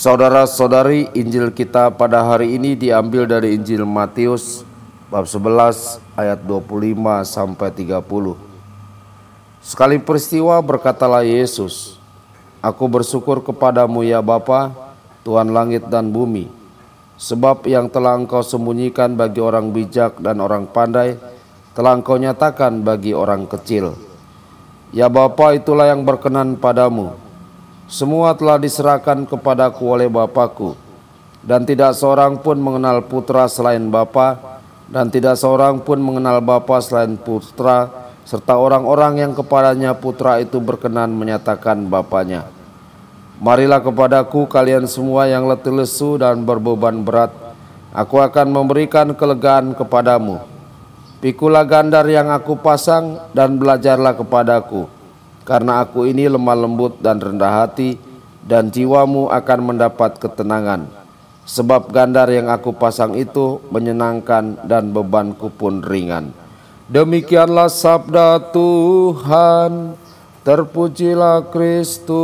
Saudara-saudari, Injil kita pada hari ini diambil dari Injil Matius bab 11 ayat 25 sampai 30. Sekali peristiwa berkatalah Yesus, "Aku bersyukur kepadamu ya Bapa, Tuhan langit dan bumi, sebab yang telah Engkau sembunyikan bagi orang bijak dan orang pandai, telah Engkau nyatakan bagi orang kecil. Ya Bapa, itulah yang berkenan padamu. Semua telah diserahkan kepadaku oleh Bapakku, dan tidak seorang pun mengenal Putra selain Bapa, dan tidak seorang pun mengenal Bapa selain Putra, serta orang-orang yang kepadanya Putra itu berkenan menyatakan Bapanya. Marilah kepadaku kalian semua yang letih lesu dan berbeban berat, aku akan memberikan kelegaan kepadamu. Pikulah gandar yang aku pasang dan belajarlah kepadaku, karena aku ini lemah lembut dan rendah hati, dan jiwamu akan mendapat ketenangan. Sebab gandar yang aku pasang itu menyenangkan dan bebanku pun ringan." Demikianlah sabda Tuhan. Terpujilah Kristus.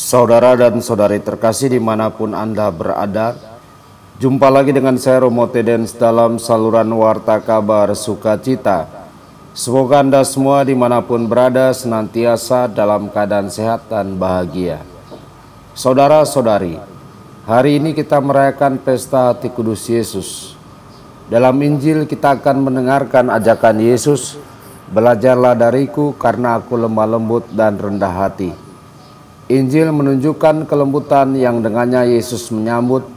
Saudara dan saudari terkasih dimanapun Anda berada, jumpa lagi dengan saya Romo Tedens dalam saluran Warta Kabar Sukacita. Semoga Anda semua dimanapun berada senantiasa dalam keadaan sehat dan bahagia. Saudara-saudari, hari ini kita merayakan pesta Hati Kudus Yesus. Dalam Injil kita akan mendengarkan ajakan Yesus, "Belajarlah dariku karena aku lemah lembut dan rendah hati." Injil menunjukkan kelembutan yang dengannya Yesus menyambut,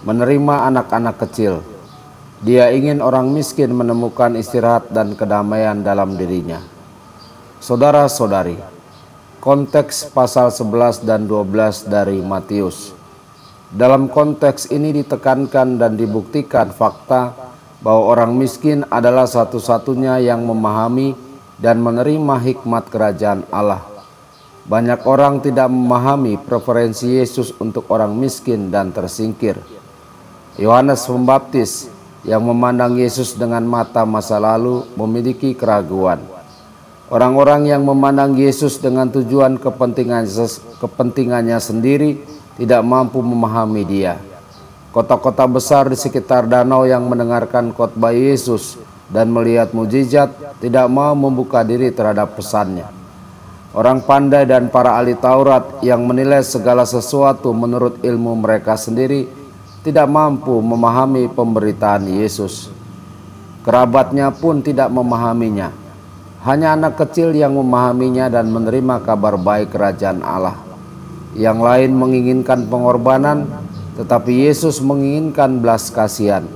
menerima anak-anak kecil. Dia ingin orang miskin menemukan istirahat dan kedamaian dalam dirinya. Saudara-saudari, konteks pasal 11 dan 12 dari Matius. Dalam konteks ini ditekankan dan dibuktikan fakta bahwa orang miskin adalah satu-satunya yang memahami dan menerima hikmat kerajaan Allah. Banyak orang tidak memahami preferensi Yesus untuk orang miskin dan tersingkir. Yohanes Pembaptis yang memandang Yesus dengan mata masa lalu memiliki keraguan. Orang-orang yang memandang Yesus dengan tujuan kepentingannya sendiri tidak mampu memahami Dia. Kota-kota besar di sekitar danau yang mendengarkan khotbah Yesus dan melihat mujizat tidak mau membuka diri terhadap pesannya. Orang pandai dan para ahli Taurat yang menilai segala sesuatu menurut ilmu mereka sendiri tidak mampu memahami pemberitaan Yesus. Kerabatnya pun tidak memahaminya. Hanya anak kecil yang memahaminya dan menerima kabar baik kerajaan Allah. Yang lain menginginkan pengorbanan, tetapi Yesus menginginkan belas kasihan.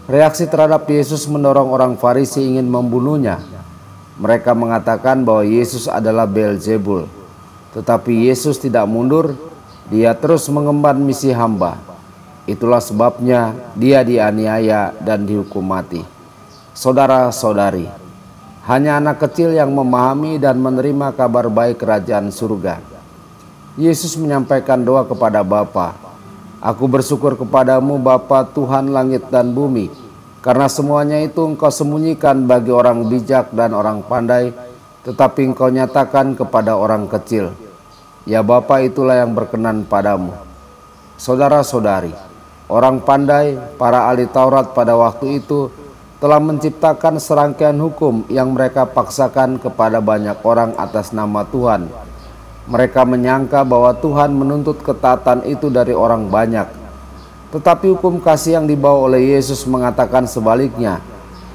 Reaksi terhadap Yesus mendorong orang Farisi ingin membunuhnya. Mereka mengatakan bahwa Yesus adalah Beelzebul. Tetapi Yesus tidak mundur, Dia terus mengemban misi hamba. Itulah sebabnya Dia dianiaya dan dihukum mati. Saudara-saudari, hanya anak kecil yang memahami dan menerima kabar baik kerajaan surga. Yesus menyampaikan doa kepada Bapa, "Aku bersyukur kepadamu Bapa Tuhan langit dan bumi, karena semuanya itu Engkau sembunyikan bagi orang bijak dan orang pandai, tetapi Engkau nyatakan kepada orang kecil. Ya Bapa, itulah yang berkenan padamu." Saudara-saudari, orang pandai, para ahli Taurat pada waktu itu telah menciptakan serangkaian hukum yang mereka paksakan kepada banyak orang atas nama Tuhan. Mereka menyangka bahwa Tuhan menuntut ketaatan itu dari orang banyak. Tetapi hukum kasih yang dibawa oleh Yesus mengatakan sebaliknya.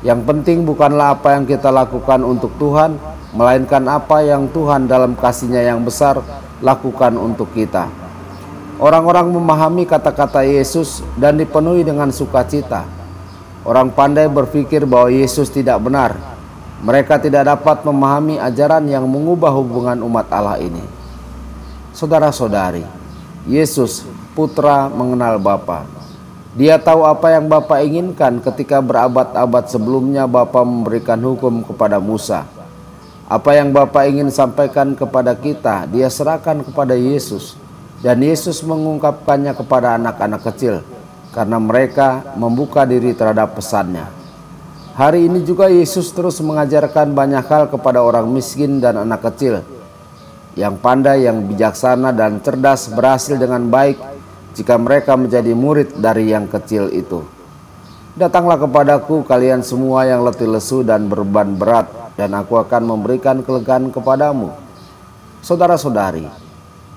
Yang penting bukanlah apa yang kita lakukan untuk Tuhan, melainkan apa yang Tuhan dalam kasih-Nya yang besar lakukan untuk kita. Orang-orang memahami kata-kata Yesus dan dipenuhi dengan sukacita. Orang pandai berpikir bahwa Yesus tidak benar. Mereka tidak dapat memahami ajaran yang mengubah hubungan umat Allah ini. Saudara-saudari, Yesus, Putra, mengenal Bapa. Dia tahu apa yang Bapa inginkan ketika berabad-abad sebelumnya Bapa memberikan hukum kepada Musa. Apa yang Bapa ingin sampaikan kepada kita, Dia serahkan kepada Yesus. Dan Yesus mengungkapkannya kepada anak-anak kecil. karena mereka membuka diri terhadap pesannya. Hari ini juga Yesus terus mengajarkan banyak hal kepada orang miskin dan anak kecil. Yang pandai, yang bijaksana dan cerdas berhasil dengan baik jika mereka menjadi murid dari yang kecil itu. Datanglah kepadaku kalian semua yang letih lesu dan beban berat, dan aku akan memberikan kelegaan kepadamu. Saudara-saudari,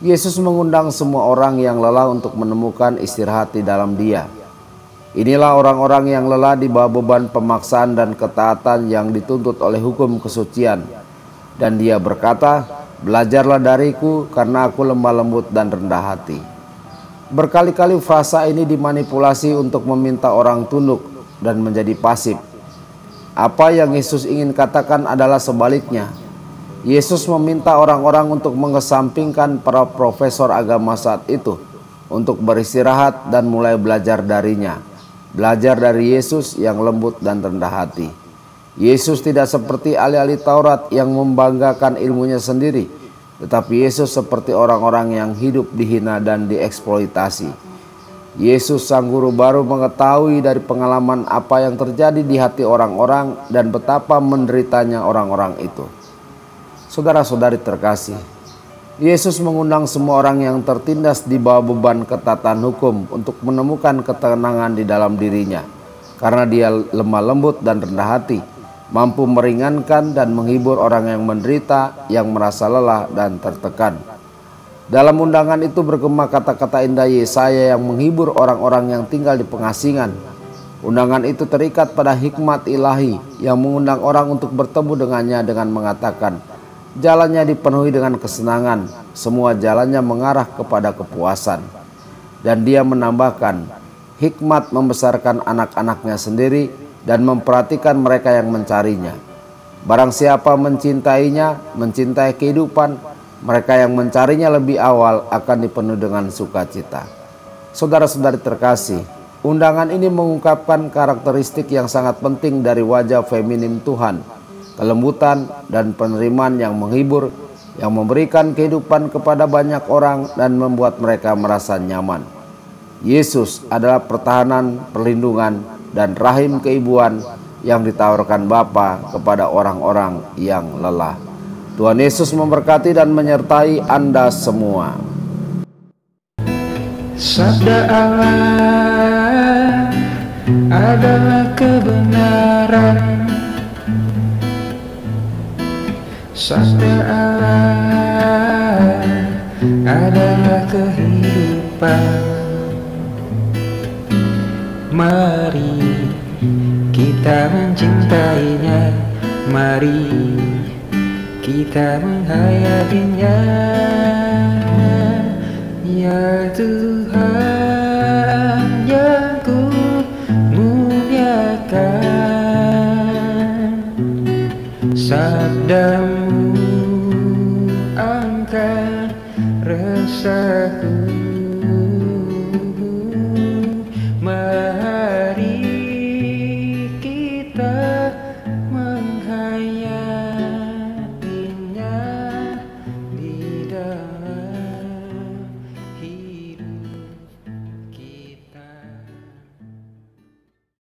Yesus mengundang semua orang yang lelah untuk menemukan istirahat di dalam Dia. Inilah orang-orang yang lelah di bawah beban pemaksaan dan ketaatan yang dituntut oleh hukum kesucian. Dan Dia berkata, "Belajarlah dariku karena aku lemah lembut dan rendah hati." Berkali-kali frasa ini dimanipulasi untuk meminta orang tunduk dan menjadi pasif. Apa yang Yesus ingin katakan adalah sebaliknya. Yesus meminta orang-orang untuk mengesampingkan para profesor agama saat itu, untuk beristirahat dan mulai belajar darinya. Belajar dari Yesus yang lembut dan rendah hati. Yesus tidak seperti ahli-ahli Taurat yang membanggakan ilmunya sendiri, tetapi Yesus seperti orang-orang yang hidup dihina dan dieksploitasi. Yesus sang guru baru mengetahui dari pengalaman apa yang terjadi di hati orang-orang dan betapa menderitanya orang-orang itu. Saudara-saudari terkasih, Yesus mengundang semua orang yang tertindas di bawah beban ketatan hukum untuk menemukan ketenangan di dalam dirinya, karena Dia lemah lembut dan rendah hati, mampu meringankan dan menghibur orang yang menderita, yang merasa lelah dan tertekan. Dalam undangan itu bergema kata-kata indah Yesaya yang menghibur orang-orang yang tinggal di pengasingan. Undangan itu terikat pada hikmat ilahi yang mengundang orang untuk bertemu dengannya dengan mengatakan, jalannya dipenuhi dengan kesenangan, semua jalannya mengarah kepada kepuasan. Dan Dia menambahkan, hikmat membesarkan anak-anaknya sendiri dan memperhatikan mereka yang mencarinya. Barang siapa mencintainya, mencintai kehidupan, mereka yang mencarinya lebih awal akan dipenuhi dengan sukacita. Saudara-saudari terkasih, undangan ini mengungkapkan karakteristik yang sangat penting dari wajah feminim Tuhan, kelembutan dan penerimaan yang menghibur, yang memberikan kehidupan kepada banyak orang dan membuat mereka merasa nyaman. Yesus adalah pertahanan, perlindungan, dan rahim keibuan yang ditawarkan Bapa kepada orang-orang yang lelah. Tuhan Yesus memberkati dan menyertai Anda semua. Sabda Allah adalah kebenaran. Sabda Allah adalah kehidupan. Mari kita mencintainya, mari kita menghayatinya, ya Tuhan.